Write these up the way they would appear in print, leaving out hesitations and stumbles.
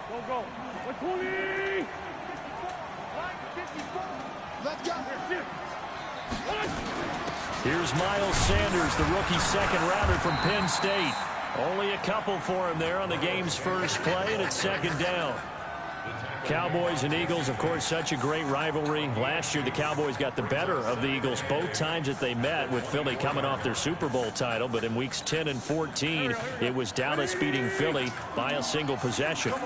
Go. 120. Let's go. Here's Miles Sanders, the rookie second rounder from Penn State. Only a couple for him there on the game's first play, and it's second down. Cowboys and Eagles, of course, such a great rivalry. Last year, the Cowboys got the better of the Eagles both times that they met, with Philly coming off their Super Bowl title. But in weeks 10 and 14, it was Dallas beating Philly by a single possession. 82.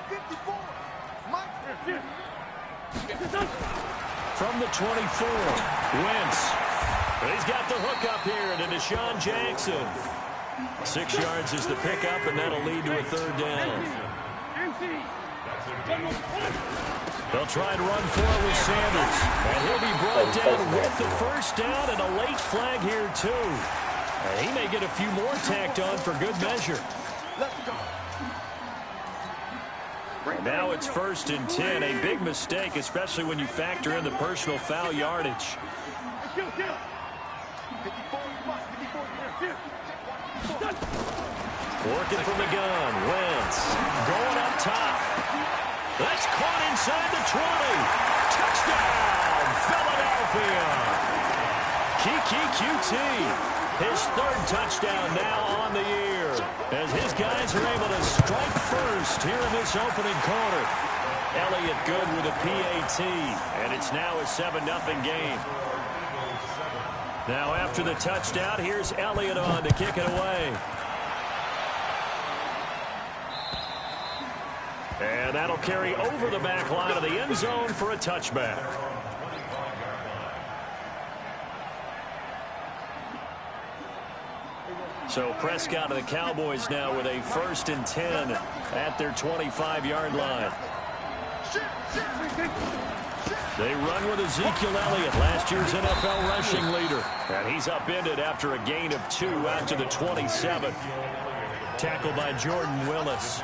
54. From the 24, Wentz. He's got the hook up here to Deshaun Jackson. 6 yards is the pickup, and that'll lead to a third down. They'll try and run for it with Sanders. And he'll be brought down with the first down, and a late flag here, too. And he may get a few more tacked on for good measure. Now it's 1st and 10, a big mistake, especially when you factor in the personal foul yardage. Working from the gun, Wentz going up top. That's caught inside the 20. Touchdown, Philadelphia. Kiki QT, his third touchdown now on the year, as his guys are able to strike first here in this opening quarter. Elliott good with a PAT, and it's now a 7-0 game. Now after the touchdown, here's Elliott on to kick it away. And that'll carry over the back line of the end zone for a touchback. So Prescott and the Cowboys now with a 1st and 10 at their 25-yard line. They run with Ezekiel Elliott, last year's NFL rushing leader. And he's upended after a gain of 2 out to the 27. Tackled by Jordan Willis.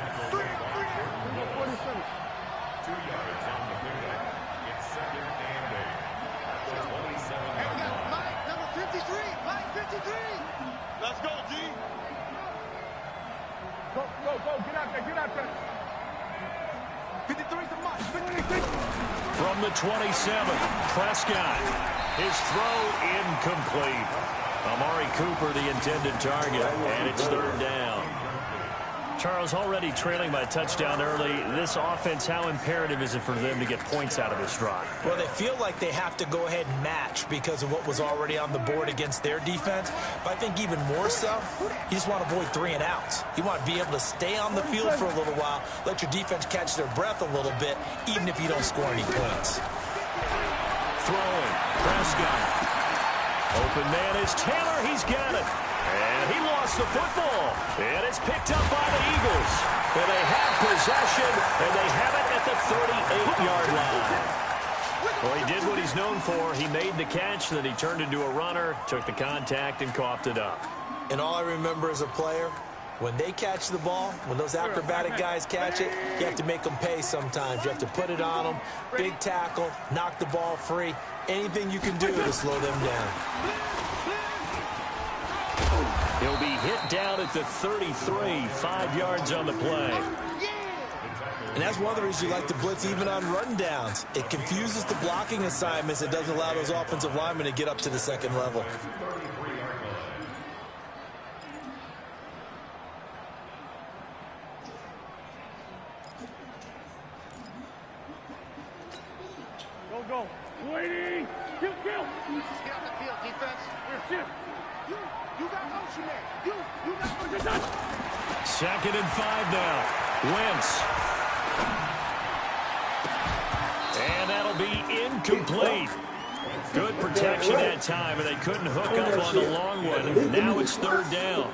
Let's go, G. Go. Get out there. 53's the mark. From the 27, Prescott. His throw incomplete. Amari Cooper, the intended target, and it's 3rd down. Charles, already trailing by a touchdown early. This offense, how imperative is it for them to get points out of this drive? Well, they feel like they have to go ahead and match because of what was already on the board against their defense. But I think even more so, you just want to avoid 3 and outs. You want to be able to stay on the field for a little while, let your defense catch their breath a little bit, even if you don't score any points. Throwing, Prescott. Open man is Taylor. He's got it. And he lost the football. And it's picked up by the Eagles. And they have possession, and they have it at the 38-yard line. Well, he did what he's known for. He made the catch, then he turned into a runner, took the contact, and coughed it up. And all I remember as a player, when they catch the ball, when those acrobatic guys catch it, you have to make them pay sometimes. You have to put it on them, big tackle, knock the ball free. Anything you can do to slow them down. He'll be hit down at the 33, 5 yards on the play. And that's one of the reasons you like to blitz even on rundowns. It confuses the blocking assignments. It doesn't allow those offensive linemen to get up to the second level. Go. Waiting. Kill. Get out the field, defense. Here. You got motion there. You got motion. 2nd and 5 now. Wentz. And that'll be incomplete. Good protection that time, and they couldn't hook up on the long one. Now it's 3rd down.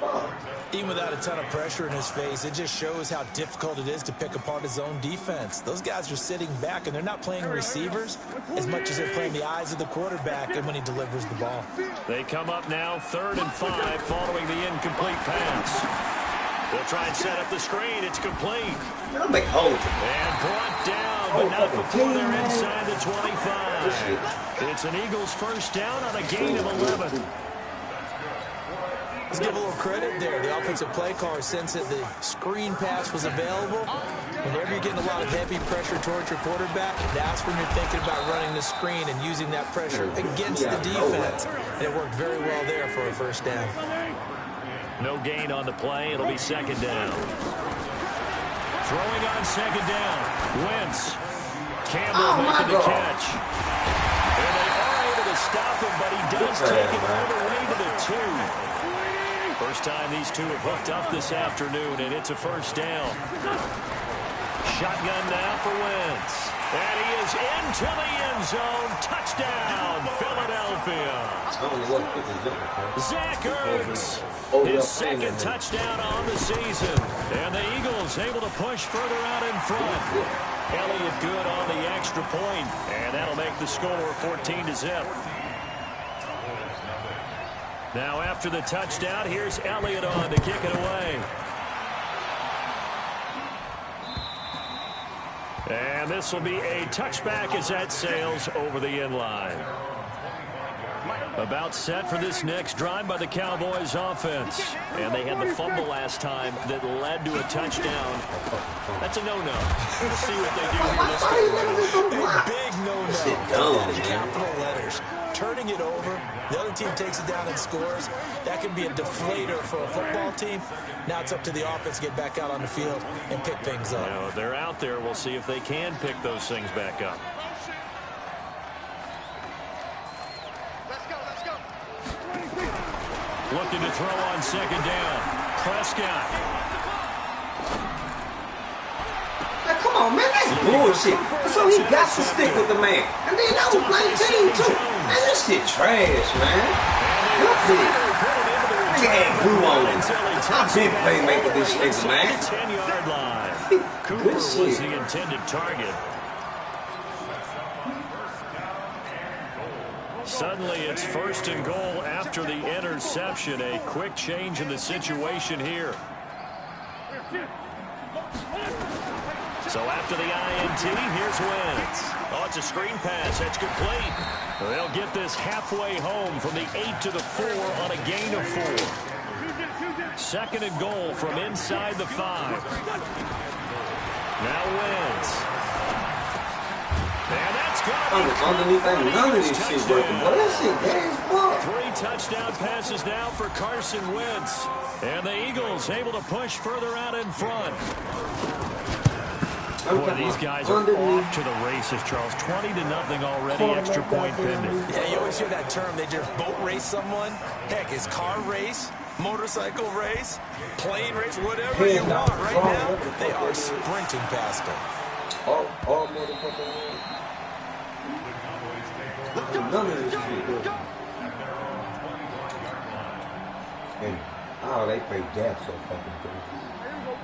Even without a ton of pressure in his face, it just shows how difficult it is to pick apart his own defense. Those guys are sitting back, and they're not playing receivers as much as they're playing the eyes of the quarterback and when he delivers the ball. They come up now 3rd and 5 following the incomplete pass. They'll try and set up the screen. It's complete. And brought down, but not before they're inside the 25. It's an Eagles first down on a gain of 11. Let's give a little credit there. The offensive play caller, since that the screen pass was available, whenever you're getting a lot of heavy pressure towards your quarterback, that's when you're thinking about running the screen and using that pressure against the defense. And it worked very well there for a first down. No gain on the play. It'll be second down. Throwing on second down. Wentz. Campbell making the catch. And they are able to stop him, but he does take it all the way to the 2. First time these two have hooked up this afternoon, and it's a first down. Shotgun now for Wentz. And he is into the end zone. Touchdown, Philadelphia. Zach Ertz, his second touchdown on the season. And the Eagles able to push further out in front. Elliott good on the extra point, and that'll make the score 14-0. Now after the touchdown, here's Elliott on to kick it away. And this will be a touchback as that sails over the end line. About set for this next drive by the Cowboys offense. And they had the fumble last time that led to a touchdown. That's a no-no. We'll see what they do here. A big no-no. In capital letters. Turning it over. The other team takes it down and scores. That can be a deflator for a football team. Now it's up to the offense to get back out on the field and pick things up. You know, they're out there. We'll see if they can pick those things back up. Looking to throw on second down. Prescott. Now, come on, man. That's bullshit. So he got to stick with the man. And then I was playing team, too. Man, this shit trash, man. Look at it. Nigga had glue on him. I've been playmaking this nigga, man. 10-yard line. Cooper was the intended target. Suddenly, it's first and goal after the interception. A quick change in the situation here. So after the INT, here's Wentz. Oh, it's a screen pass. That's complete. They'll get this halfway home from the 8 to the 4 on a gain of 4. Second and goal from inside the 5. Now Wentz. And that's gone. Underneath, none of this shit working. Boy, that shit gas, boy. 3 touchdown passes now for Carson Wentz. And the Eagles able to push further out in front. Boy, these guys are off to the races, Charles. 20-0 already, extra point pending. Yeah, you always hear that term. They just boat race someone. Heck, it's car race, motorcycle race, plane race, whatever you want. Right now, they are sprinting past them. All motherfucking none of this shit good. And they play gas so fucking good.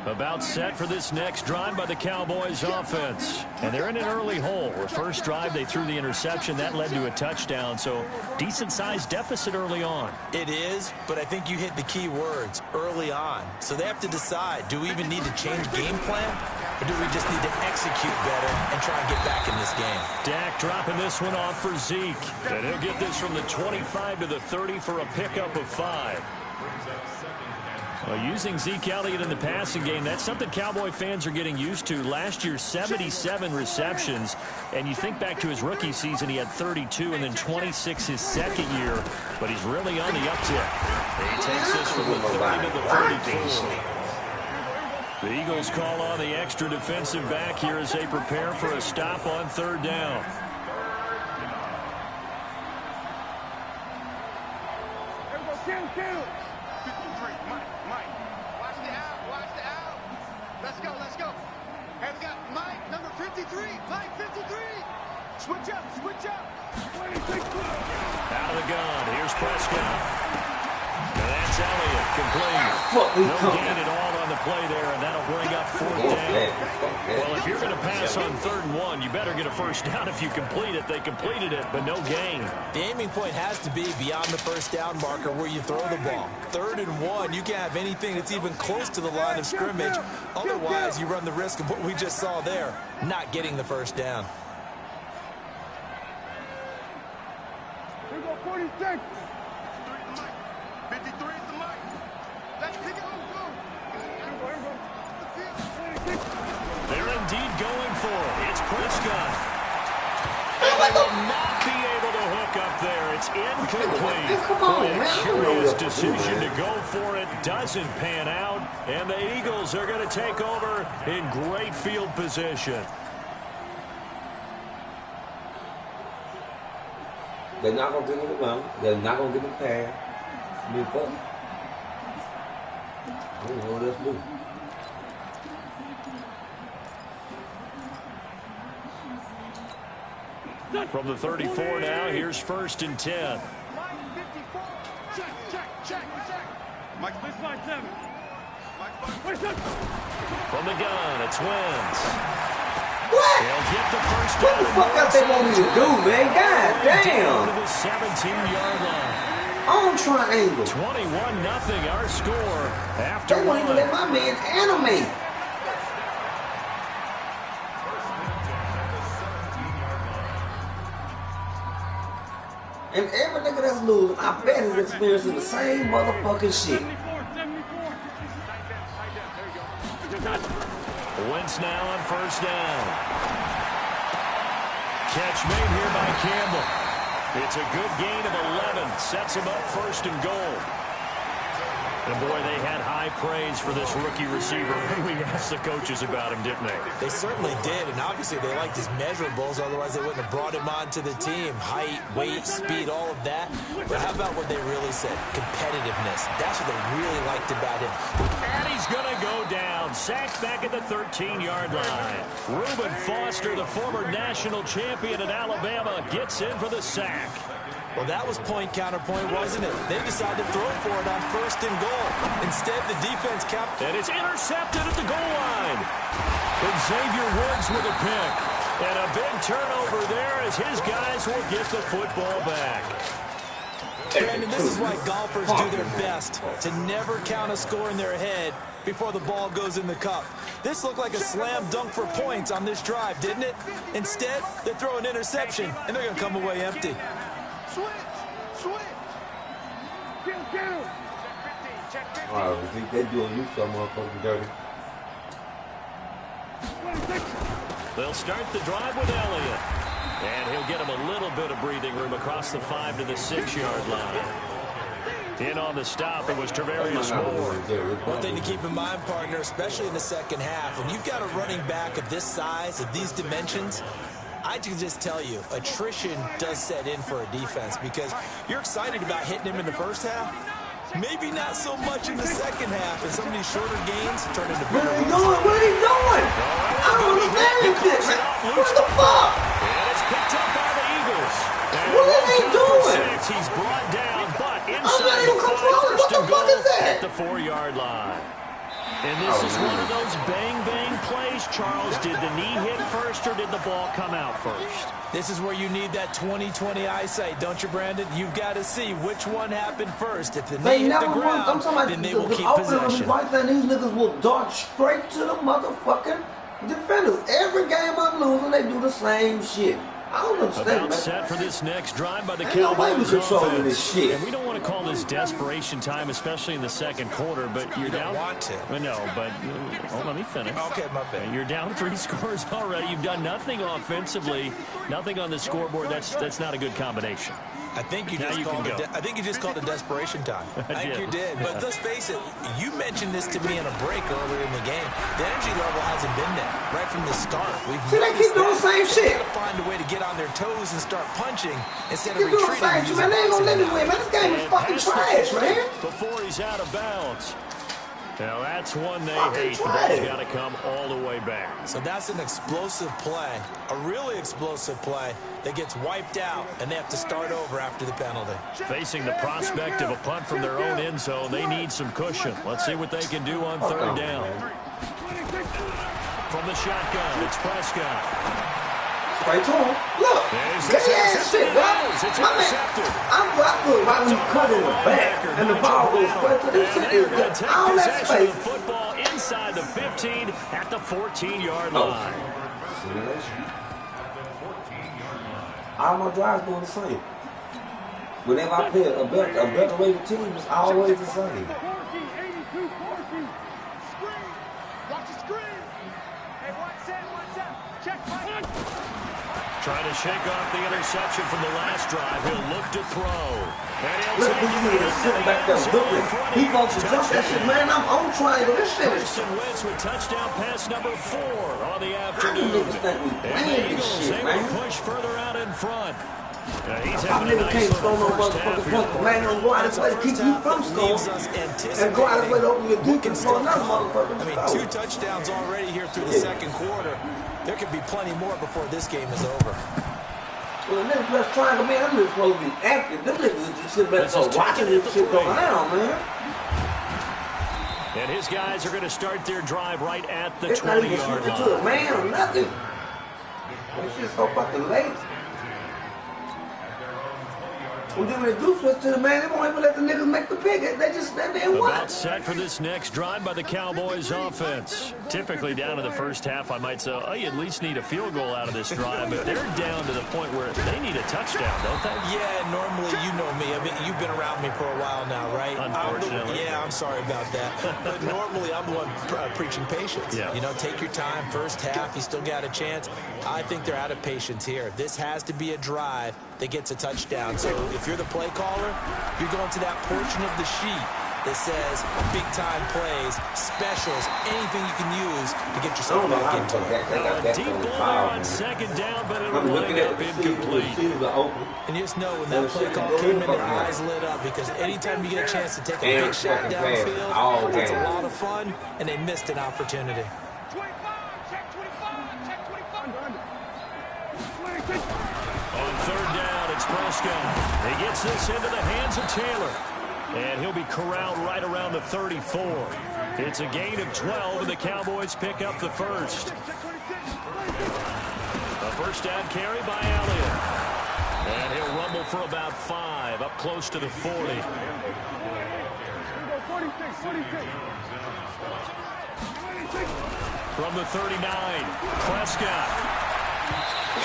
About set for this next drive by the Cowboys offense. And they're in an early hole. The first drive, they threw the interception. That led to a touchdown. So decent-sized deficit early on. It is, but I think you hit the key words, early on. So they have to decide, do we even need to change game plan? Or do we just need to execute better and try and get back in this game? Dak dropping this one off for Zeke. And he'll get this from the 25 to the 30 for a pickup of 5. Well, using Zeke Elliott in the passing game, that's something Cowboy fans are getting used to. Last year, 77 receptions. And you think back to his rookie season, he had 32 and then 26 his second year. But he's really on the uptick. He takes this from the 30 to the 34. The Eagles call on the extra defensive back here as they prepare for a stop on third down. Let's go. And we got Mike, number 53. Mike, 53. Switch up. Out of the gun. Here's Prescott. And that's Elliott. Complete. No gain at all on the play there, and that'll bring up fourth down. Well, if you're going to pass on 3rd and 1, you better get a first down if you complete it. They completed it, but no gain. The aiming point has to be beyond the first down marker where you throw the ball. 3rd and 1, you can't have anything that's even close to the line of scrimmage. Otherwise, you run the risk of what we just saw there, not getting the first down. Here we go, 46. 53 is the Mike. for it. It's Prescott. And they will not be able to hook up there. It's incomplete. Come on, Boy, a man. curious decision to go for it. Doesn't pan out. And the Eagles are going to take over in great field position. They're not going to get it around. They're not going to get the pass. I don't know what else to do. From the 34 now, here's 1st and 10. From the gun, it's Wentz. What? They'll get the first What the fuck else they want me to do, man? God damn. To the 17-yard line. On triangle. 21-0 our score after They won't even let my man animate. And every nigga that's losing, I bet is experiencing the same motherfucking shit. Wentz now on 1st down. Catch made here by Campbell. It's a good gain of 11. Sets him up 1st and goal. And boy, they had high praise for this rookie receiver. We asked the coaches about him, didn't they? They certainly did, and obviously they liked his measurables, otherwise they wouldn't have brought him onto the team. Height, weight, speed, all of that. But how about what they really said? Competitiveness. That's what they really liked about him. And he's going to go down. Sacked back at the 13-yard line. Reuben Foster, the former national champion at Alabama, gets in for the sack. Well, that was point counterpoint, wasn't it? They decided to throw for it on 1st and goal. Instead, the defense kept... And it's intercepted at the goal line. And Xavier Woods with a pick. And a big turnover there as his guys will get the football back. Brandon, this is why golfers do their best to never count a score in their head before the ball goes in the cup. This looked like a slam dunk for points on this drive, didn't it? Instead, they throw an interception, and they're going to come away empty. Wow, you think they doing you some motherfucking dirty? They'll start the drive with Elliott. And he'll get him a little bit of breathing room across the 5 to the 6-yard line. In on the stop, it was Travarius Moore. One thing to keep in mind, partner, especially in the second half, when you've got a running back of this size, of these dimensions, I can just tell you, attrition does set in for a defense because you're excited about hitting him in the first half. Maybe not so much in the second half, and some of these shorter gains turn into bigger runs. What are you doing? I don't understand this, man. What the fuck? And it's picked up by the Eagles. And what are they doing? He's brought down, but I'm inside not even controlling. What the fuck is that? At the 4-yard line. And this is one of those bang-bang plays, Charles. Did the knee hit first or did the ball come out first? This is where you need that 20/20 eyesight, don't you, Brandon? You've got to see which one happened first. If the knee hit the ground, then they will keep possession. Right there, these niggas will dart straight to the motherfucking defenders. Every game I'm losing, they do the same shit. I don't understand, About man. set for this next drive by the Ain't no way we Cowboys controlling this offense. shit. And we don't want to call this desperation time, especially in the second quarter, but you're down. Want to. No, but let me finish. Okay, my bad. You're down 3 scores already. You've done nothing offensively, nothing on the scoreboard. That's not a good combination. I think you just called it. I think you just called it desperation time. I think you did. But let's face it. You mentioned this to me in a break earlier in the game. The energy level hasn't been there right from the start. See, they keep doing the same shit. They gotta find a way to get on their toes and start punching instead of Keep doing the retreating. same shit, man. They ain't gonna let me win, man. This game is fucking trash, man. Before he's out of bounds. Now that's one they Fucking hate. The ball's got to come all the way back. So that's an explosive play, a really explosive play that gets wiped out, and they have to start over after the penalty. Facing the prospect of a punt from their own end zone, they need some cushion. Let's see what they can do on 3rd down. From the shotgun, it's Prescott. Right to him. Look, good ass shit, bro. My man, I'm good right when you cut in the back and the ball goes straight to this shit. Is good. All that space. The football inside the 15 at the 14-yard line. All my drives doing the same. Whenever I play a better rated team, it's always the same. Trying to shake off the interception from the last drive. He'll look to throw. And he'll Look, take this it nigga sitting back there looking. He wants to jump that shit, man. I'm on triangle. This shit is. Carson Wentz with touchdown pass number 4 on the How you afternoon. niggas think we And the playing this Eagles shit, able to man? push further out in front. He's Our having a nigga nice can't throw no little first half motherfucking here. point. Man, don't go out his way to keep you from scoring. And go out his way to open your defense for another motherfucker. I mean, 2 touchdowns already here through the second quarter. There could be plenty more before this game is over. Well, the niggas just trying to, man, them niggas supposed to be active. Them niggas just sitting back there watching this shit go down, man. And his guys are going to start their drive right at the It's not even 20-yard switching to a line. man or nothing. This shit's so fucking late. And then when they do switch to the man, they won't even let the niggas make the pick. They just stand there and About watch. set for this next drive by the Cowboys offense. Typically down to the first half, I might say, oh, you at least need a field goal out of this drive, but they're down to the point where they need a touchdown, don't they? Yeah, normally, you know me. I mean, you've been around me for a while now, right? Unfortunately. I'm sorry about that. But normally, I'm the one preaching patience. Yeah. You know, take your time. First half, you still got a chance. I think they're out of patience here. This has to be a drive that gets a touchdown. So if you're the play caller, you're going to that portion of the sheet that says big-time plays, specials, anything you can use to get yourself back into it. A deep ball on second down, but it'll wind up incomplete. And you just know when that play call came in, their eyes lit up, because anytime you get a chance to take a big shot downfield, that's a lot of fun, and they missed an opportunity. On third down, it's Prescott. He gets this into the hands of Taylor. And he'll be corralled right around the 34. It's a gain of 12, and the Cowboys pick up the first. A first down carry by Elliott. And he'll rumble for about 5, up close to the 40. From the 39, Prescott.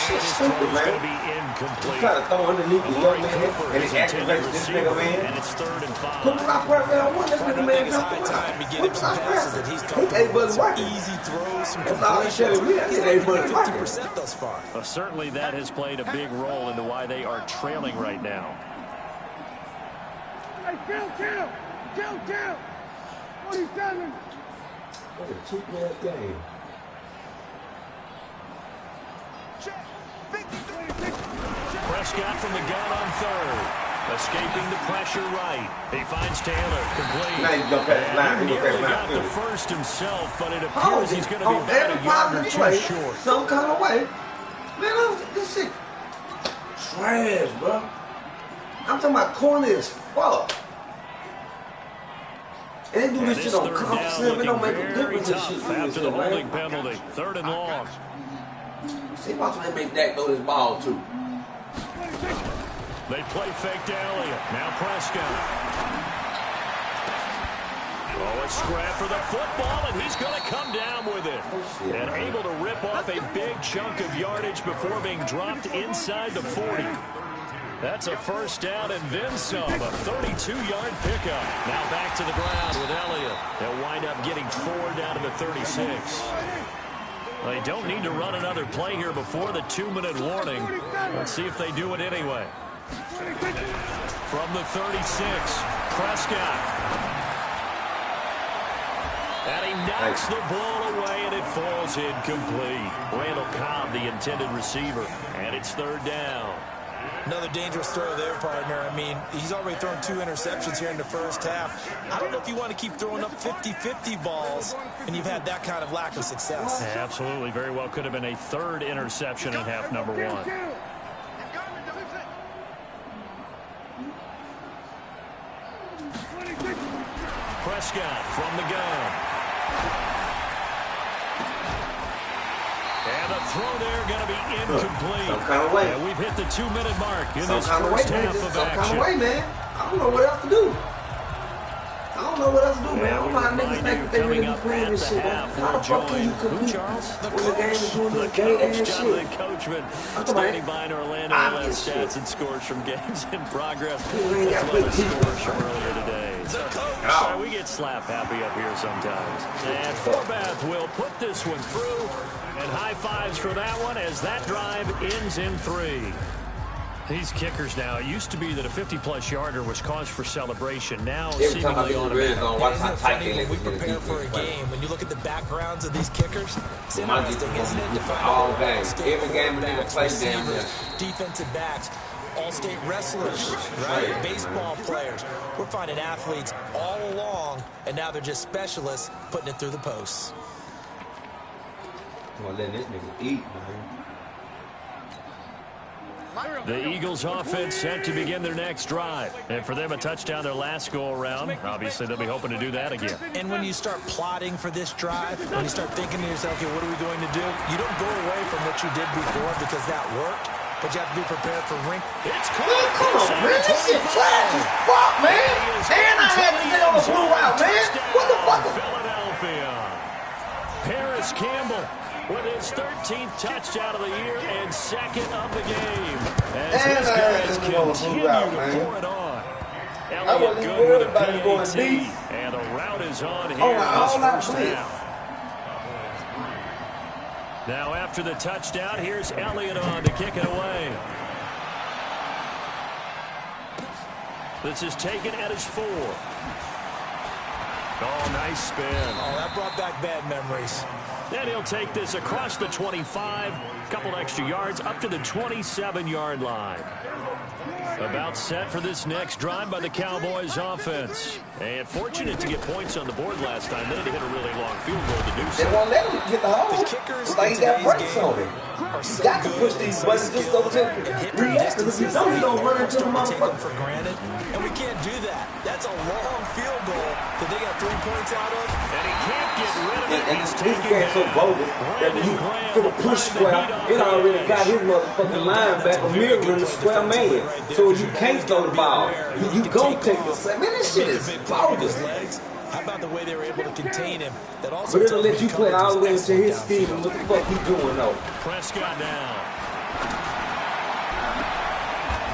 Shit's stupid, man. Going to be incomplete. Try to throw underneath the young man, Cooper and is he intended activates this receiver, nigga, man. and it's 3rd and 5. Put my partner on one, this I nigga think man it's high time to get him some passes that he's He comfortable ain't with. but Some watching. easy throws, some That's all he completions. said. He's He ain't like but 50% thus far. Certainly that has played a big role into why they are trailing right now. Hey, kill! 47! What a cheap-ass game. Prescott from the gun on 3rd. Escaping the pressure right. He finds Taylor. Complete. Now you go past the line. And You he go past nearly the got line. the first himself, but it Oh, appears he's going to be on about every a yard or positive 2 play, short. some kind of way. Man, this shit trash, bro. I'm talking about corny as fuck. And they do And this this shit on 3rd comp down sim. It don't make looking a very difference. This shit tough after the man. holding penalty. 3rd and long. See, watch when they make Dak throw this ball, too. They play fake to Elliott. Now Prescott. Oh, a scrap for the football, and he's going to come down with it. And able to rip off a big chunk of yardage before being dropped inside the 40. That's a first down and then some. A 32-yard pickup. Now back to the ground with Elliott. They'll wind up getting 4 down to the 36. They don't need to run another play here before the 2-minute warning. Let's see if they do it anyway. From the 36, Prescott. And he knocks the ball away, and it falls incomplete. Randall Cobb, the intended receiver, and it's 3rd down. Another dangerous throw there, partner. I mean, he's already thrown 2 interceptions here in the first half. I don't know if you want to keep throwing up 50-50 balls when you've had that kind of lack of success. Yeah, absolutely. Very well could have been a 3rd interception in half number 1. Prescott from the gun. And the throw there going to be incomplete. Some kind of way. And we've hit the 2-minute mark in Some this kind of way, first man. half Just of some kind action. of way, man. I don't know what else to do. I don't know what else to do, man. I don't know how niggas think that they really be playing this shit. How the fuck can you compete when the game is doing this gay-ass shit? Jonathan Coachman standing by in Orlando with last stats and scores from games in progress. He ain't got As well good as scores from earlier today. The coach. All right, we get slap happy up here sometimes. And Forbath will put this one through. And high fives for that one as that drive ends in 3. These kickers now, it used to be that a 50-plus yarder was cause for celebration. Now, seemingly automatic. When we prepare for a game, when you look at the backgrounds of these kickers, it's interesting, isn't it? To find out every game we play receivers, defensive backs, all-state wrestlers, right? Baseball players. We're finding athletes all along, and now they're just specialists putting it through the posts. Well, letting this nigga eat, man. The Eagles offense set to begin their next drive. And for them, a touchdown their last go-around. Obviously, they'll be hoping to do that again. And when you start plotting for this drive, when you start thinking to yourself, okay, what are we going to do? You don't go away from what you did before because that worked, but you have to be prepared for It's caught. Man, come on, man. This shit trash as fuck, man. And I had to get on the blue route, man. What the fuck? Philadelphia. Paris Campbell with his 13th touchdown of the year and 2nd of the game. As his guys continue to pour it on. Elliott good with a PAT. And the route is on here in this first half. Now after the touchdown, here's Elliott on to kick it away. This is taken at his 4. Oh, nice spin. Oh, that brought back bad memories. Then he'll take this across the 25, couple extra yards, up to the 27-yard line. About set for this next drive by the Cowboys offense. And fortunate to get points on the board last time. They had to hit a really long field goal to do so. They won't let him get the hole. The kickers like he got brakes on him. You got to push these buttons just over to react. If you don't, you don't run into the motherfucker. For granted, and we can't do that. That's a long field goal that they got 3 points out of. And he can't get rid of it. And this game so bogus that when you put a push square, it already got his motherfucking linebacker mirroring the square man. So you can't throw the ball. You gon' take the set. Man, this shit is bogus. How about the way they were able to contain him? That also but it'll let you play all the way into his scheme and what the fuck he doing though. Prescott down.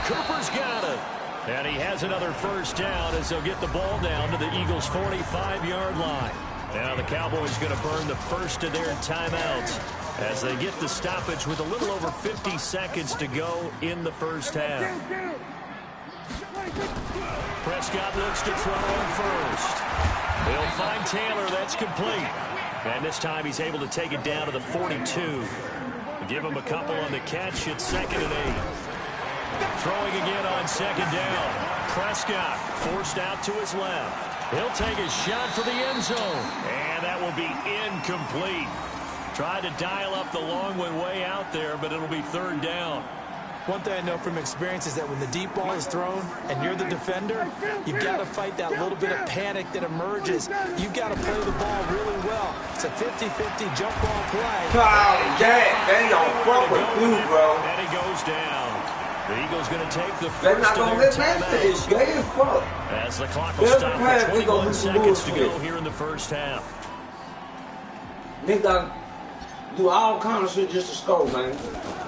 Cooper's got it. And he has another first down as they'll get the ball down to the Eagles' 45-yard line. Now the Cowboys going to burn the first of their timeouts as they get the stoppage with a little over 50 seconds to go in the first half. Prescott looks to throw on first. He'll find Taylor. That's complete. And this time he's able to take it down to the 42. Give him a couple on the catch. It's 2nd and 8. Throwing again on 2nd down. Prescott forced out to his left. He'll take a shot for the end zone. And that will be incomplete. Tried to dial up the long one way out there, but it'll be 3rd down. One thing I know from experience is that when the deep ball is thrown and you're the defender, you've got to fight that little bit of panic that emerges. You've got to play the ball really well. It's a 50-50 jump ball play. Oh, Jack, they don't fuck with you, bro. And he goes down. The Eagles going to take the They're first not of gonna their let that timeouts. gay as fuck. As the clock will stop with 21 seconds to go here in the first half. They got do all kinds of shit just to score, man.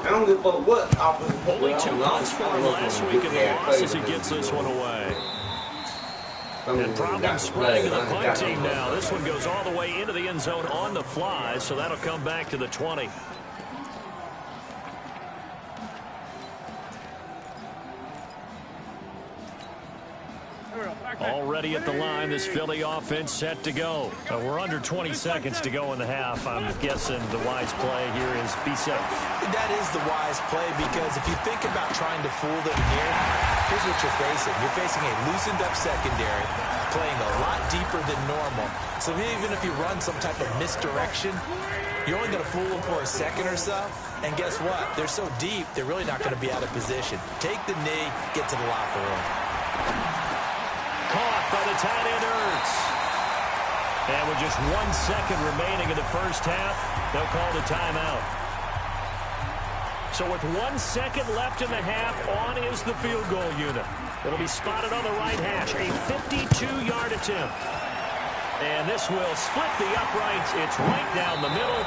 I don't give a fuck what offensive. Only 2 punts for him last week in the loss as he gets this one away. And problem spreading to the punt team now. This one goes all the way into the end zone on the fly, so that'll come back to the 20. Already at the line, this Philly offense set to go. We're under 20 seconds to go in the half. I'm guessing the wise play here is be safe. That is the wise play because if you think about trying to fool them here, here's what you're facing. You're facing a loosened up secondary, playing a lot deeper than normal. So even if you run some type of misdirection, you're only going to fool them for a second or so. And guess what? They're so deep, they're really not going to be out of position. Take the knee, get to the locker room. Caught by the tight end Ertz. And with just 1 second remaining in the first half, they'll call the timeout. So with 1 second left in the half, on is the field goal unit. It'll be spotted on the right hash, a 52-yard attempt. And this will split the uprights. It's right down the middle.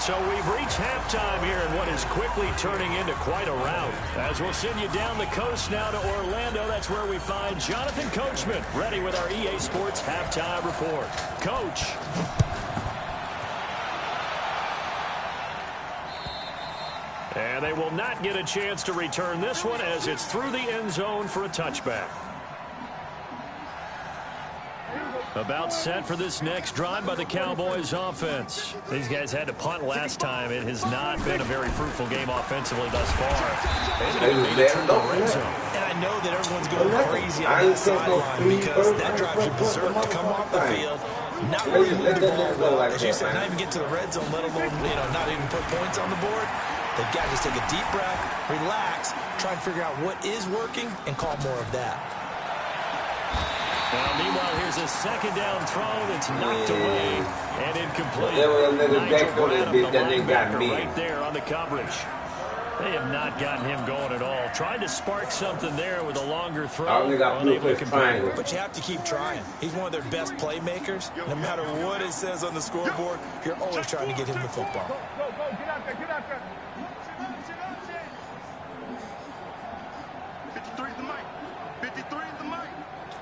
So we've reached halftime here in what is quickly turning into quite a rout. As we'll send you down the coast now to Orlando, that's where we find Jonathan Coachman, ready with our EA Sports Halftime Report. Coach. And they will not get a chance to return this one as it's through the end zone for a touchback. About set for this next drive by the Cowboys offense. These guys had to punt last time. It has not been a very fruitful game offensively thus far. And I know that everyone's going crazy on that sideline because that drive should deserve to come off the field. Not really move the ball well. As you said, not even get to the red zone, let alone, not even put points on the board. They've got to just take a deep breath, relax, try and figure out what is working, and call more of that. Now, meanwhile, here's a second down throw that's knocked away and incomplete. Right there on the coverage. They have not gotten him going at all. Tried to spark something there with a longer throw. But you have to keep trying. He's one of their best playmakers. No matter what it says on the scoreboard, you're always trying to get him the football. Go, get out there, get out there. 53 is the mic. 53 is the mic.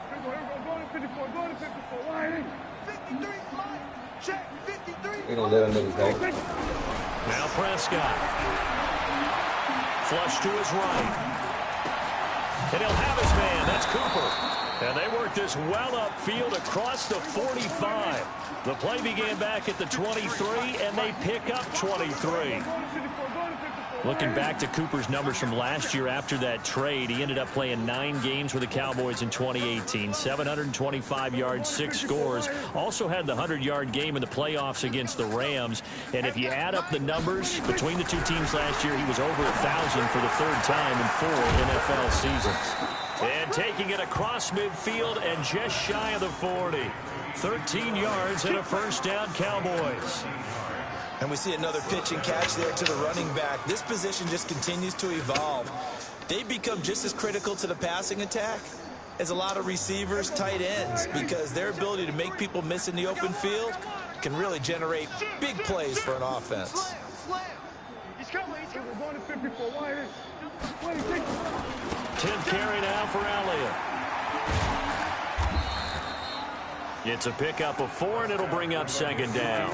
Here we go, go to 54, go to 54. Why? 53 is the mic. Check, 53. We don't let him go. Now Prescott. Flush to his right. And he'll have his man. That's Cooper. And they work this well upfield across the 45. The play began back at the 23, and they pick up 23. Looking back to Cooper's numbers from last year after that trade, he ended up playing 9 games with the Cowboys in 2018. 725 yards, 6 scores. Also had the 100-yard game in the playoffs against the Rams. And if you add up the numbers between the two teams last year, he was over 1,000 for the 3rd time in 4 NFL seasons. And taking it across midfield and just shy of the 40. 13 yards and a first down, Cowboys. And we see another pitch and catch there to the running back. This position just continues to evolve. They become just as critical to the passing attack as a lot of receivers, tight ends, because their ability to make people miss in the open field can really generate big plays for an offense. He's coming. We're going to 54. Why is 10th carry now for Elliott. It's a pickup of 4, and it'll bring up 2nd down.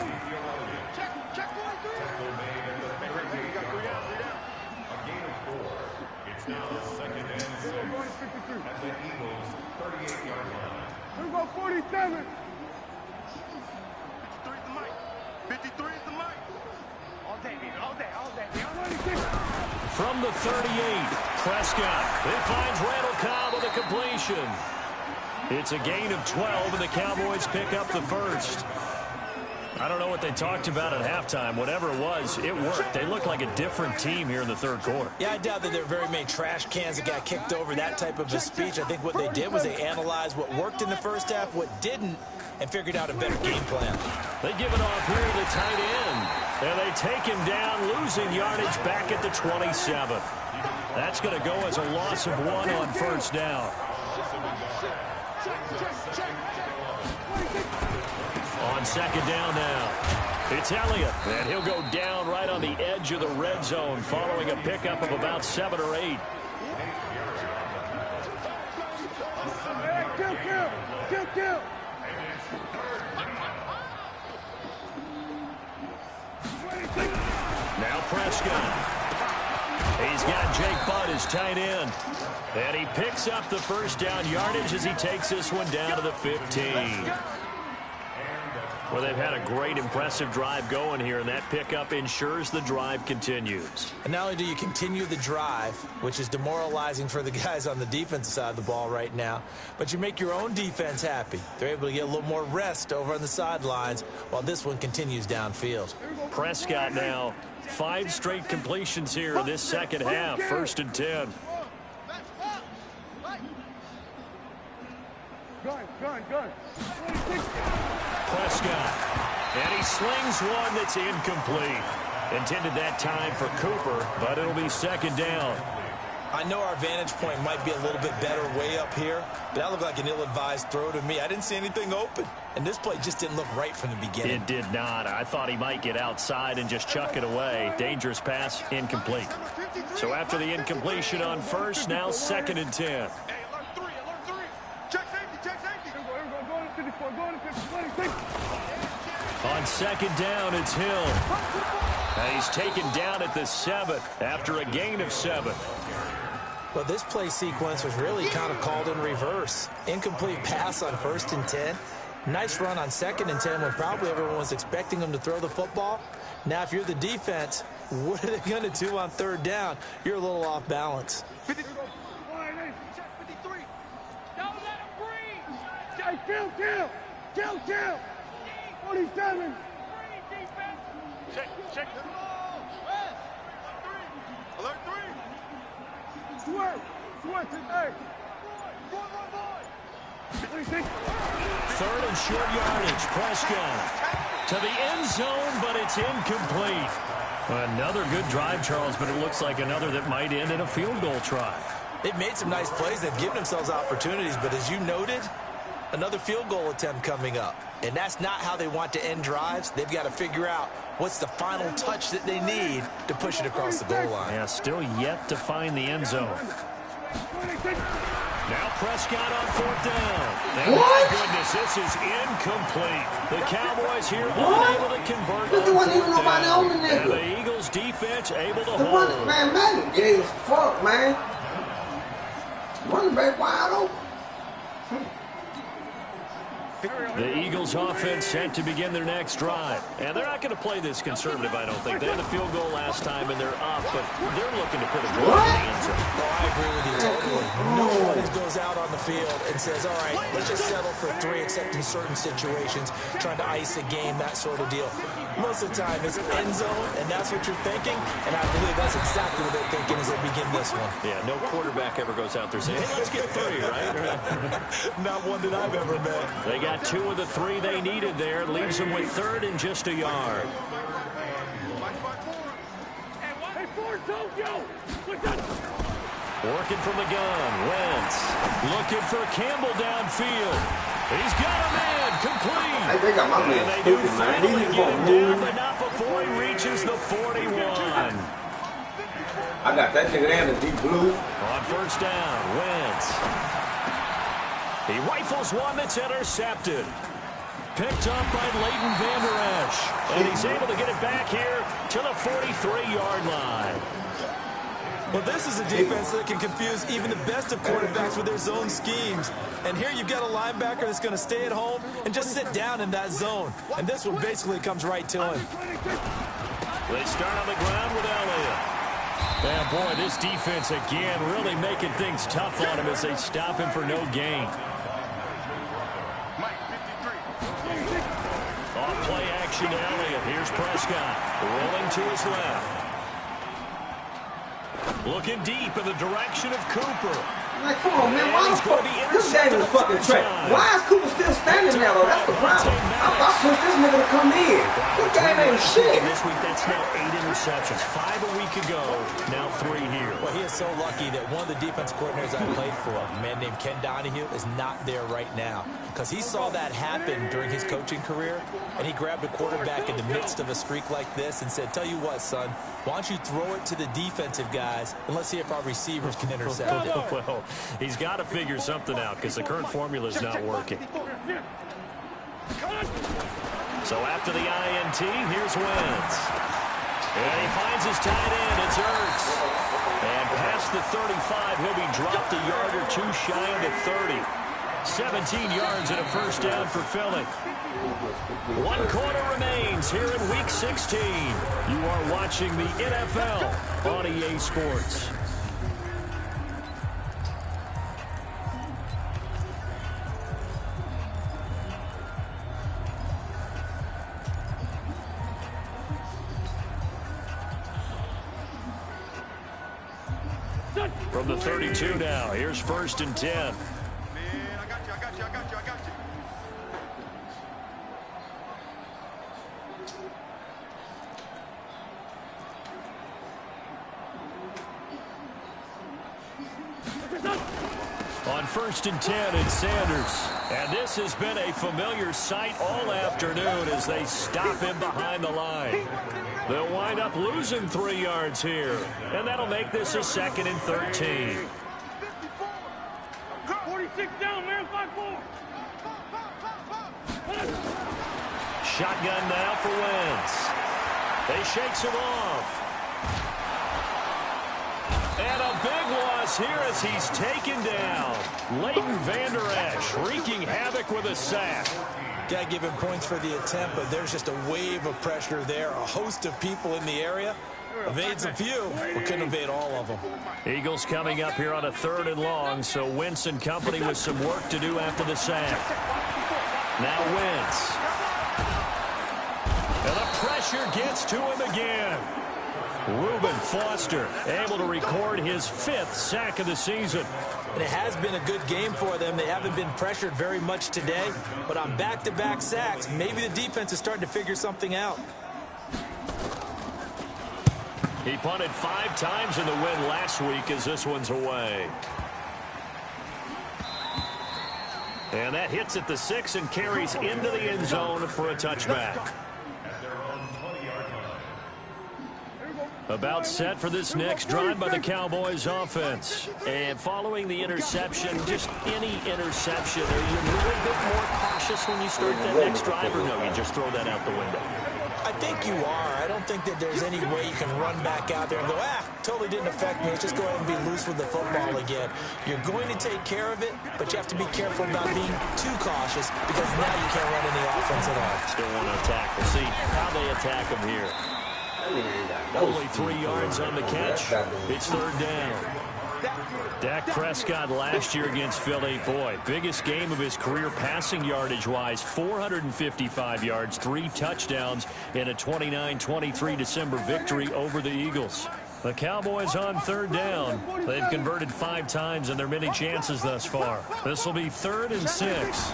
It's now 2nd and 6 at the Eagles' 38-yard line. Here we go, 47. 53 is the mic. 53 is the mic. All day, baby. All day. From the 38, Prescott. It finds Randall Cobb with a completion. It's a gain of 12, and the Cowboys pick up the first. I don't know what they talked about at halftime. Whatever it was, it worked. They look like a different team here in the 3rd quarter. Yeah, I doubt that there are very many trash cans that got kicked over, that type of a speech. I think what they did was they analyzed what worked in the first half, what didn't, and figured out a better game plan. They give it off here to the tight end. And they take him down, losing yardage back at the 27. That's going to go as a loss of 1 on first down. On 2nd down now, it's Elliott, and he'll go down right on the edge of the red zone following a pickup of about 7 or 8. Kill. Now Prescott. He's got Jake Butt as tight end. And he picks up the first down yardage as he takes this one down to the 15. Well, they've had a great, impressive drive going here, and that pickup ensures the drive continues. And not only do you continue the drive, which is demoralizing for the guys on the defensive side of the ball right now, but you make your own defense happy. They're able to get a little more rest over on the sidelines while this one continues downfield. Prescott now, 5 straight completions here in this second half, 1st and 10. Gun. Prescott, and he slings one that's incomplete. Intended that time for Cooper, but it'll be 2nd down. I know our vantage point might be a little bit better way up here, but that looked like an ill-advised throw to me. I didn't see anything open, and this play just didn't look right from the beginning. It did not. I thought he might get outside and just chuck it away. Dangerous pass, incomplete. So after the incompletion on first, now 2nd and 10. Hey, alert 3, alert 3. Check safety, check safety. On 2nd down, it's Hill. He's taken down at the 7 after a gain of 7. Well, this play sequence was really kind of called in reverse. Incomplete pass on 1st and 10. Nice run on 2nd and 10 when probably everyone was expecting them to throw the football. Now, if you're the defense, what are they going to do on 3rd down? You're a little off balance. 53. Don't let him breathe. Kill. 47. Check. Alert 3. Sweat. Hey. 3rd and short yardage. Prescott to the end zone, but it's incomplete. Another good drive, Charles, but it looks like another that might end in a field goal try. They've made some nice plays. They've given themselves opportunities, but as you noted, another field goal attempt coming up. And that's not how they want to end drives. They've got to figure out what's the final touch that they need to push it across the goal line. Yeah, still yet to find the end zone. Now Prescott on 4th down. And my goodness, this is incomplete. The Cowboys here unable to convert on 4th down. And the Eagles defense able to hold. Man, Madden gay as fuck, man. Running back wide open. The Eagles offense set to begin their next drive. And they're not going to play this conservative, I don't think. They had the field goal last time, and they're up, but they're looking to put a drive in the end zone. Oh, I agree with you totally. Nobody goes out on the field and says, all right, let's just settle for 3, except in certain situations, trying to ice a game, that sort of deal. Most of the time, it's end zone, and that's what you're thinking, and I believe that's exactly what they're thinking as they begin this one. Yeah, no quarterback ever goes out there saying, hey, let's get 3, right? Not one that I've ever met. They got 2 of the 3 they needed there. Leaves them with 3rd and just a yard. Hey, Ford, don't go. Working from the gun, Wentz. Looking for Campbell downfield. He's got a man, complete. Hey, they got my man And they do stupid, man. finally He's get gonna him move. down, but not before he reaches the 41. I got that nigga there in the deep blue. On 1st down, Wentz. He rifles one that's intercepted. Picked up by Leighton Vander Esch. And he's able to get it back here to the 43-yard line. Well, this is a defense that can confuse even the best of quarterbacks with their zone schemes. And here you've got a linebacker that's going to stay at home and just sit down in that zone. And this one basically comes right to him. They start on the ground with Elliott. And boy, this defense again really making things tough on him as they stop him for no gain. Off play action to Elliott. Here's Prescott rolling to his left. Looking deep in the direction of Cooper. Like, come on, man. Why the fuck? This game is fucking trash. Why is Cooper still standing there, though? That's the problem. I pushed this nigga to come in. This game ain't shit. This week, that's now 8 interceptions. 5 a week ago, now 3 here. Well, he is so lucky that one of the defense coordinators I played for, a man named Ken Donahue, is not there right now. Because he saw that happen during his coaching career, and he grabbed a quarterback in the midst of a streak like this and said, tell you what, son, why don't you throw it to the defensive guys, and let's see if our receivers can intercept it. Well, he's got to figure something out because the current formula is not working. So after the INT, here's Wentz. And he finds his tight end. It's Ertz. And past the 35, he'll be dropped a yard or 2 shy of the 30. 17 yards and a 1st down for Philly. 1 quarter remains here in Week 16. You are watching the NFL on EA Sports. From the 32 now, here's 1st and 10. Man, I got you. On 1st and 10, it's Sanders. And this has been a familiar sight all afternoon as they stop him behind the line. They'll wind up losing 3 yards here. And that'll make this a 2nd and 13. 46 down, man, 5-4. Shotgun now for Wentz. They shakes him off. And a big loss here as he's taken down. Leighton Vander Esch wreaking havoc with a sack. Got to give him points for the attempt, but there's just a wave of pressure there. A host of people in the area. Evades a few, but couldn't evade all of them. Eagles coming up here on a 3rd and long, so Wentz and company with some work to do after the sack. Now Wentz. And the pressure gets to him again. Reuben Foster able to record his 5th sack of the season. And it has been a good game for them. They haven't been pressured very much today, but on back-to-back sacks, maybe the defense is starting to figure something out. He punted 5 times in the win last week as this one's away. And that hits at the 6 and carries into the end zone for a touchback. About set for this next drive by the Cowboys offense. And following the interception, just any interception, are you a little bit more cautious when you start that next drive, or no, you just throw that out the window? I think you are. I don't think that there's any way you can run back out there and go, totally didn't affect me. Let's just go ahead and be loose with the football again. You're going to take care of it, but you have to be careful about being too cautious because now you can't run any offense at all. Still want to attack. We'll see how they attack him here. Only 3 yards on the catch. It's 3rd down. Dak Prescott last year against Philly, boy, biggest game of his career passing yardage-wise, 455 yards, 3 touchdowns in a 29-23 December victory over the Eagles. The Cowboys on 3rd down. They've converted 5 times in their many chances thus far. This will be 3rd and 6.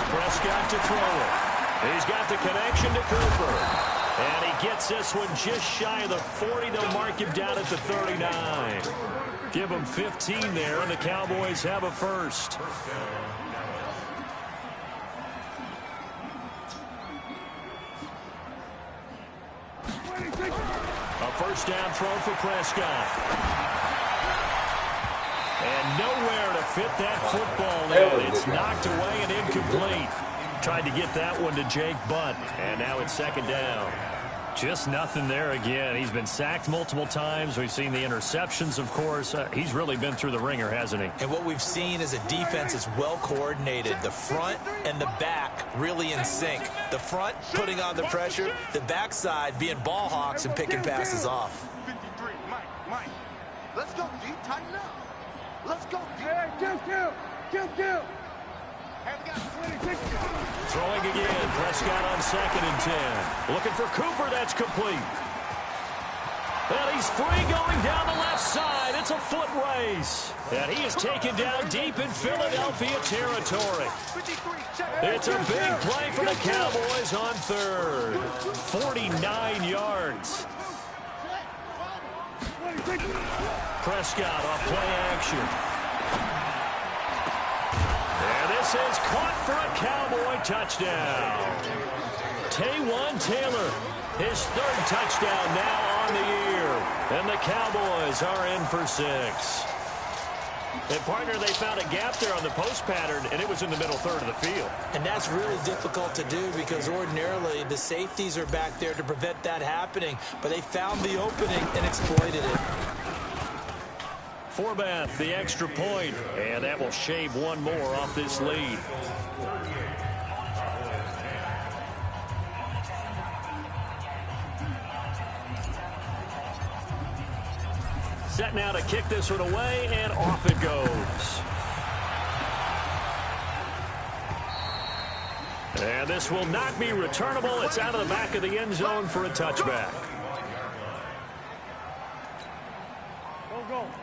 Prescott to throw it. He's got the connection to Cooper. And he gets this one just shy of the 40. They'll mark him down at the 39. Give him 15 there, and the Cowboys have a 1st. A 1st down throw for Prescott. And nowhere to fit that football in. It's knocked away and incomplete. Tried to get that one to Jake Butt, and now it's 2nd down. Just nothing there again. He's been sacked multiple times. We've seen the interceptions, of course. He's really been through the ringer, hasn't he? And what we've seen is a defense that's well coordinated. The front and the back really in sync. The front putting on the pressure, the backside being ball hawks and picking passes off. 53, Mike. Let's go, D. Tighten up. Let's go, D. Hey, kill. Throwing again. Prescott on 2nd and 10. Looking for Cooper. That's complete. And he's free going down the left side. It's a foot race. And he is taken down deep in Philadelphia territory. It's a big play for the Cowboys on 3rd. 49 yards. Prescott off play action. And this is caught for a Cowboy touchdown. Taywan Taylor, his 3rd touchdown now on the year. And the Cowboys are in for 6. And, partner, they found a gap there on the post pattern, and it was in the middle 3rd of the field. And that's really difficult to do because ordinarily the safeties are back there to prevent that happening. But they found the opening and exploited it. Forbath, the extra point, and that will shave one more off this lead. Set now to kick this one away, and off it goes. And this will not be returnable. It's out of the back of the end zone for a touchback.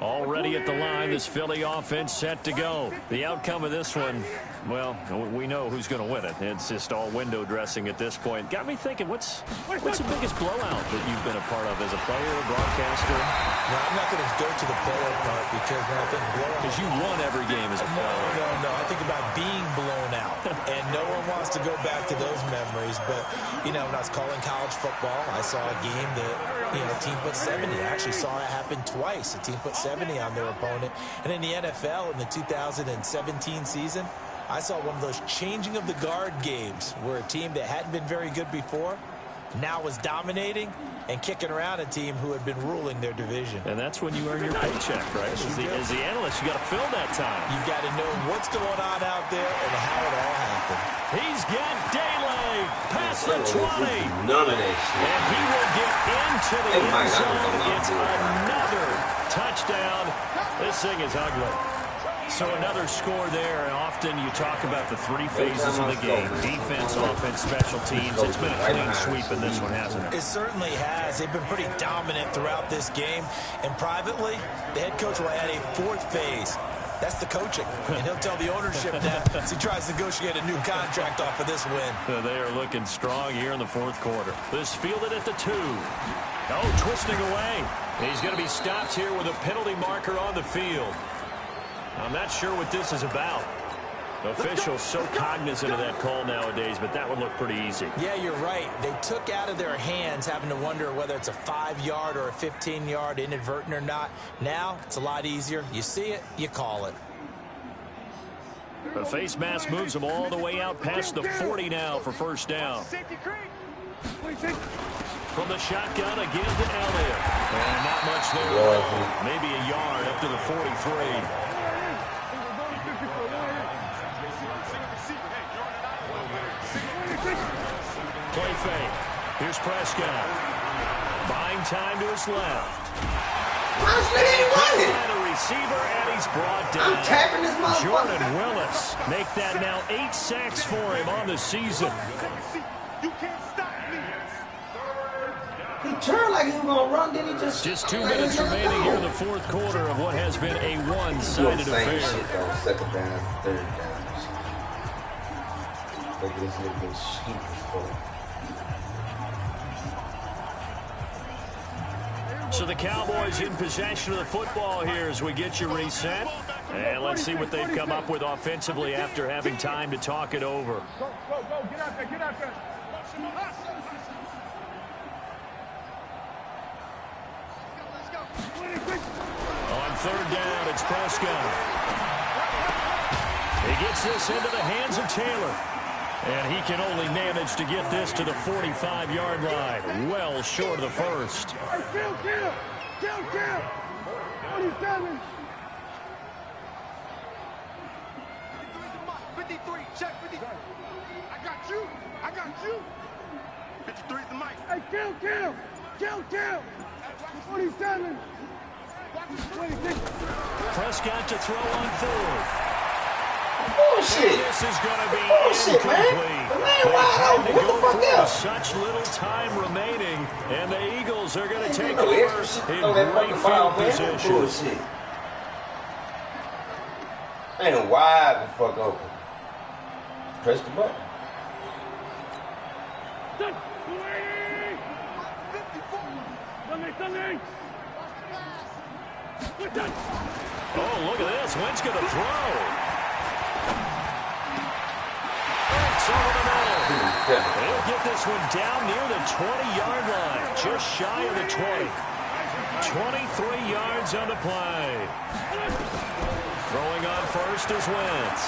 Already at the line, this Philly offense set to go. The outcome of this one, well, we know who's going to win it. It's just all window dressing at this point. Got me thinking, what's the biggest blowout that you've been a part of as a player, a broadcaster? No, I'm not going to go to the player part because when I think blowout... Because you won every game as a player. No. I think about being blown out. And no one wants to go back to those memories. But, you know, when I was calling college football, I saw a game that, you know, a team put 70. I actually saw it happen twice. A team put 70 on their opponent. And in the NFL, in the 2017 season, I saw one of those changing of the guard games where a team that hadn't been very good before now was dominating and kicking around a team who had been ruling their division. And that's when you earn your paycheck, right? As the analyst, you got to fill that time. You've got to know what's going on out there and how it all happened. He's got Daly past the 20. None of that shit. And he will get into the end zone. It's another touchdown. This thing is ugly. So another score there. Often you talk about the three phases of the game: defense, offense, special teams. It's been a clean sweep in this one, hasn't it? It certainly has. They've been pretty dominant throughout this game. And privately, the head coach will add a fourth phase. That's the coaching. And he'll tell the ownership that as he tries to negotiate a new contract off of this win. They are looking strong here in the fourth quarter. This fielded at the 2. Oh, twisting away. He's going to be stopped here with a penalty marker on the field. I'm not sure what this is about. Officials so cognizant of that call nowadays, but that would look pretty easy. Yeah, you're right. They took out of their hands having to wonder whether it's a 5-yard or a 15-yard inadvertent or not. Now, it's a lot easier. You see it, you call it. The face mask moves them all the way out past the 40 now for first down. From the shotgun again to Elliott. And not much there. Maybe a yard up to the 43. Play fake. Here's Prescott. Buying time to his left. A receiver, and he's brought down. I'm tapping this motherfucker. Jordan Willis make that now 8 sacks for him on the season. You can't stop me. He turned like he was going to run, then he just 2 minutes remaining here in the fourth quarter of what has been a one-sided affair. Shit, though. Second down, third down. Look at this little shit. So the Cowboys in possession of the football here as we get you reset. And let's see what they've come up with offensively after having time to talk it over. Go, get out there. On third down, it's Prescott. He gets this into the hands of Taylor. And he can only manage to get this to the 45-yard line. Well short of the first. Hey, kill. 27. 53, check 53. I got you. 53 is the mic. Hey, kill. 27. 26. Prescott to throw on fourth. Bullshit. This is going to be bullshit, incomplete. Man, why? What the fuck else? Such little time remaining, and the Eagles are going to take no over in great field position. Bullshit. Ain't no wide the fuck open. Press the button. Oh, look at this. Wentz going to throw. Over the middle. He'll get this one down near the 20-yard line, just shy of the 20. 23 yards on the play. Throwing on first is Wentz.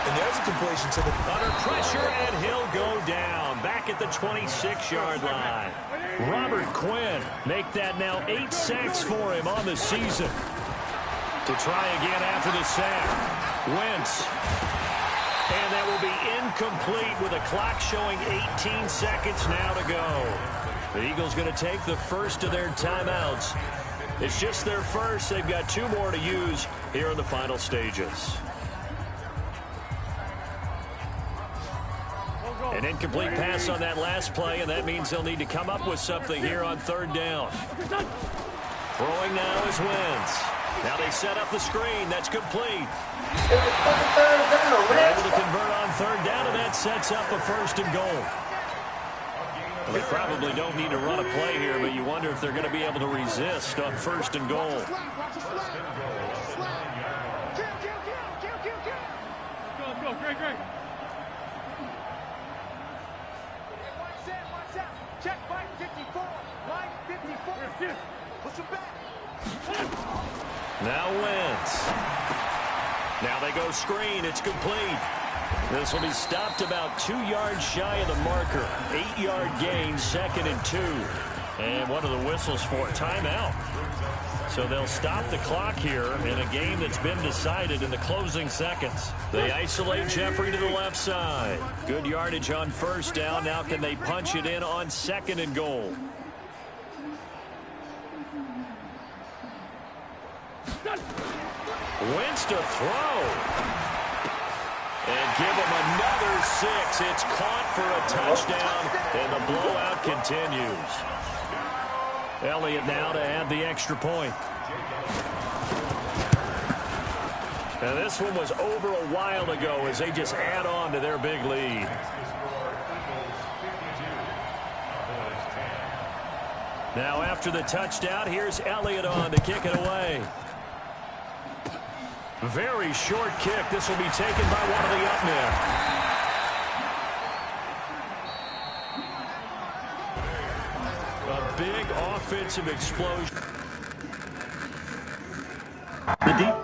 And there's a completion to the... Under pressure, and he'll go down. Back at the 26-yard line. Robert Quinn make that now 8 sacks for him on the season. To try again after the sack. Wentz. And that will be incomplete with a clock showing 18 seconds now to go. The Eagles going to take the first of their timeouts. It's just their first. They've got 2 more to use here in the final stages. An incomplete pass on that last play, and that means they'll need to come up with something here on third down. Throwing now is Wentz. Now they set up the screen. That's complete. It's a fucking third down, man. Able to convert on third down, and that sets up a 1st and goal. Well, they probably don't need to run a play here, but you wonder if they're going to be able to resist on 1st and goal. Go, great. Watch out. Check line 54. Line 54. Push him back. Now Wentz. Now they go screen. It's complete. This will be stopped about 2 yards shy of the marker. 8-yard gain, 2nd and 2. And one of the whistles for timeout. So they'll stop the clock here in a game that's been decided in the closing seconds. They isolate Jeffrey to the left side. Good yardage on 1st down. Now can they punch it in on 2nd and goal? Wentz to throw. And give him another 6. It's caught for a touchdown, and the blowout continues. Elliott now to add the extra point. Now this one was over a while ago as they just add on to their big lead. Now after the touchdown, here's Elliott on to kick it away. Very short kick. This will be taken by one of the up men. A big offensive explosion. The deep